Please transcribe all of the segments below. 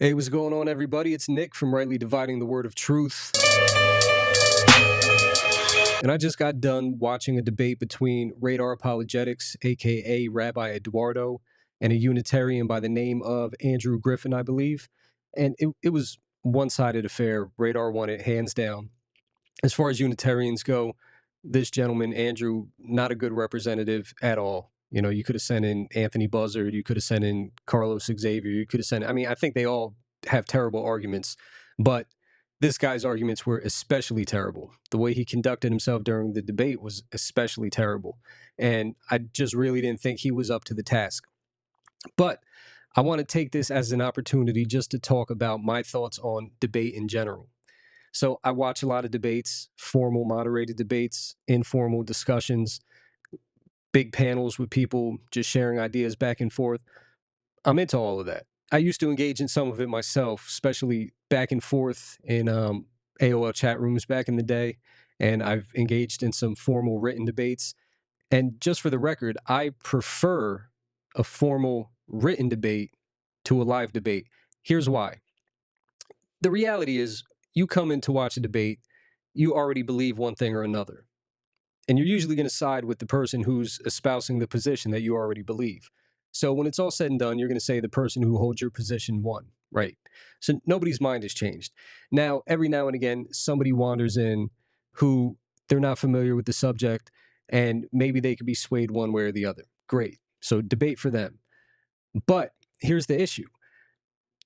Hey, what's going on, everybody? It's Nick from Rightly Dividing the Word of Truth. And I just got done watching a debate between Radar Apologetics, aka Rabbi Eduardo, and a Unitarian by the name of Andrew Griffin, I believe. And it was one-sided affair. Radar won it hands down. As far as Unitarians go, this gentleman, Andrew, not a good representative at all. You know, you could have sent in Anthony Buzzard, you could have sent in Carlos Xavier, you could have sent, I mean, I think they all have terrible arguments, but this guy's arguments were especially terrible. The way he conducted himself during the debate was especially terrible. And I just really didn't think he was up to the task. But I want to take this as an opportunity just to talk about my thoughts on debate in general. So I watch a lot of debates, formal, moderated debates, informal discussions, big panels with people just sharing ideas back and forth. I'm into all of that. I used to engage in some of it myself, especially back and forth in AOL chat rooms back in the day. And I've engaged in some formal written debates. And just for the record, I prefer a formal written debate to a live debate. Here's why. The reality is, you come in to watch a debate, you already believe one thing or another. And you're usually going to side with the person who's espousing the position that you already believe. So when it's all said and done, you're going to say the person who holds your position won, right? So nobody's mind has changed. Now, every now and again, somebody wanders in who they're not familiar with the subject, and maybe they could be swayed one way or the other. Great. So debate for them. But here's the issue.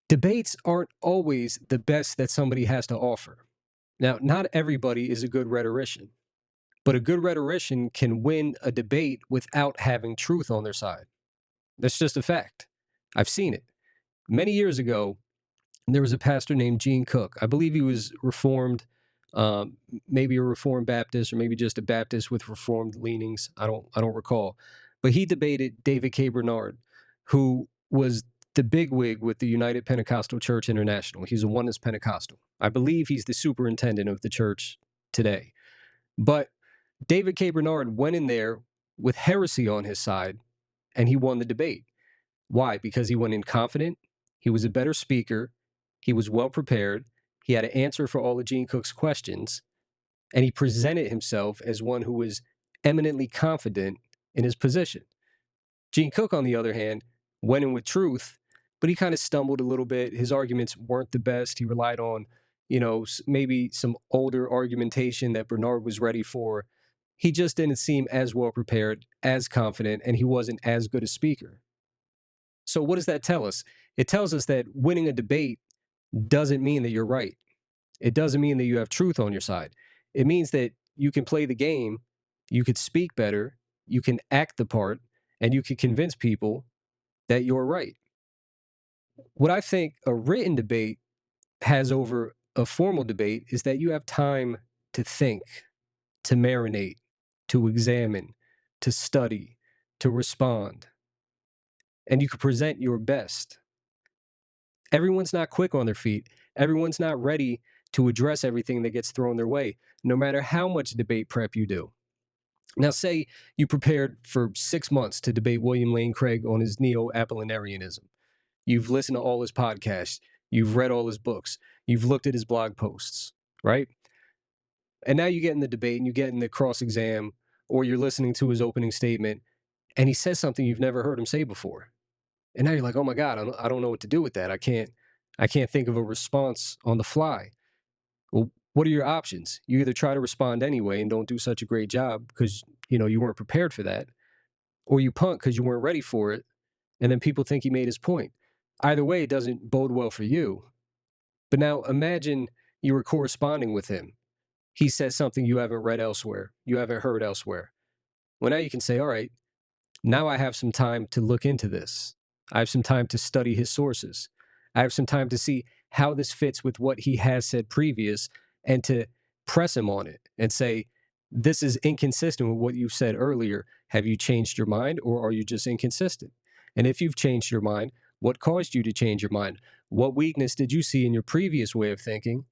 Debates aren't always the best that somebody has to offer. Now, not everybody is a good rhetorician. But a good rhetorician can win a debate without having truth on their side. That's just a fact. I've seen it. Many years ago, there was a pastor named Gene Cook. I believe he was Reformed, maybe a Reformed Baptist, or maybe just a Baptist with Reformed leanings. I don't recall. But he debated David K. Bernard, who was the bigwig with the United Pentecostal Church International. He's a Oneness Pentecostal. I believe he's the superintendent of the church today. But David K. Bernard went in there with heresy on his side, and he won the debate. Why? Because he went in confident, he was a better speaker, he was well prepared, he had an answer for all of Gene Cook's questions, and he presented himself as one who was eminently confident in his position. Gene Cook, on the other hand, went in with truth, but he kind of stumbled a little bit. His arguments weren't the best. He relied on, maybe some older argumentation that Bernard was ready for. He just didn't seem as well prepared, as confident, and he wasn't as good a speaker. So what does that tell us? It tells us that winning a debate doesn't mean that you're right. It doesn't mean that you have truth on your side. It means that you can play the game, you could speak better, you can act the part, and you can convince people that you're right. What I think a written debate has over a formal debate is that you have time to think, to marinate, to examine, to study, to respond, and you can present your best. Everyone's not quick on their feet. Everyone's not ready to address everything that gets thrown their way, no matter how much debate prep you do. Now, say you prepared for 6 months to debate William Lane Craig on his neo-Apollinarianism. You've listened to all his podcasts. You've read all his books. You've looked at his blog posts, right? And now you get in the debate and you get in the cross exam, or you're listening to his opening statement, and he says something you've never heard him say before. And now you're like, oh my God, I don't know what to do with that. I can't think of a response on the fly. Well, what are your options? You either try to respond anyway and don't do such a great job because you weren't prepared for that, or you punt because you weren't ready for it, and then people think he made his point. Either way, it doesn't bode well for you. But now imagine you were corresponding with him. He says something you haven't read elsewhere, you haven't heard elsewhere. Well, now you can say, all right, now I have some time to look into this. I have some time to study his sources. I have some time to see how this fits with what he has said previous and to press him on it and say, this is inconsistent with what you said earlier. Have you changed your mind, or are you just inconsistent? And if you've changed your mind, what caused you to change your mind? What weakness did you see in your previous way of thinking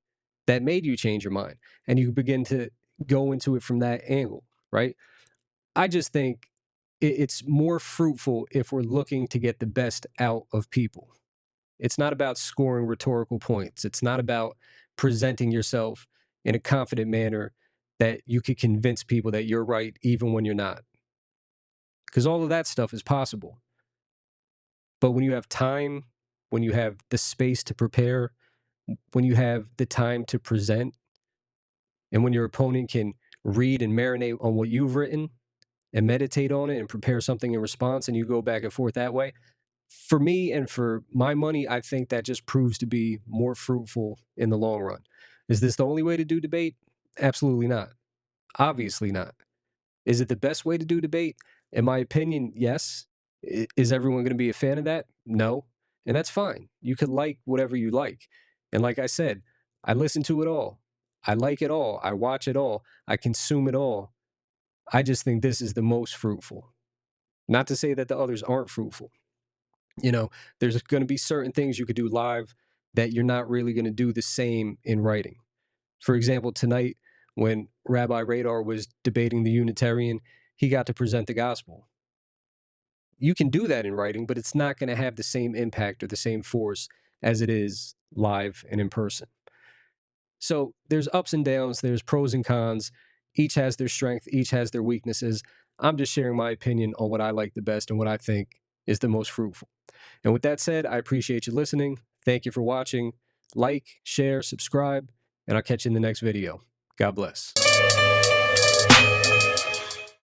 that made you change your mind? And you begin to go into it from that angle, right? I just think it's more fruitful if we're looking to get the best out of people. It's not about scoring rhetorical points. It's not about presenting yourself in a confident manner that you could convince people that you're right even when you're not. Because all of that stuff is possible. But when you have time, when you have the space to prepare, when you have the time to present, and when your opponent can read and marinate on what you've written and meditate on it and prepare something in response, and you go back and forth that way, for me and for my money, I think that just proves to be more fruitful in the long run. Is this the only way to do debate? Absolutely not. Obviously not. Is it the best way to do debate? In my opinion, yes. Is everyone going to be a fan of that? No. And that's fine. You could like whatever you like. And like I said, I listen to it all. I like it all. I watch it all. I consume it all. I just think this is the most fruitful. Not to say that the others aren't fruitful. You know, there's going to be certain things you could do live that you're not really going to do the same in writing. For example, tonight, when Rabbi Radar was debating the Unitarian, he got to present the gospel. You can do that in writing, but it's not going to have the same impact or the same force as it is live and in person. So there's ups and downs, there's pros and cons. Each has their strength, each has their weaknesses. I'm just sharing my opinion on what I like the best and what I think is the most fruitful. And with that said, I appreciate you listening. Thank you for watching. Like, share, subscribe, and I'll catch you in the next video. God bless.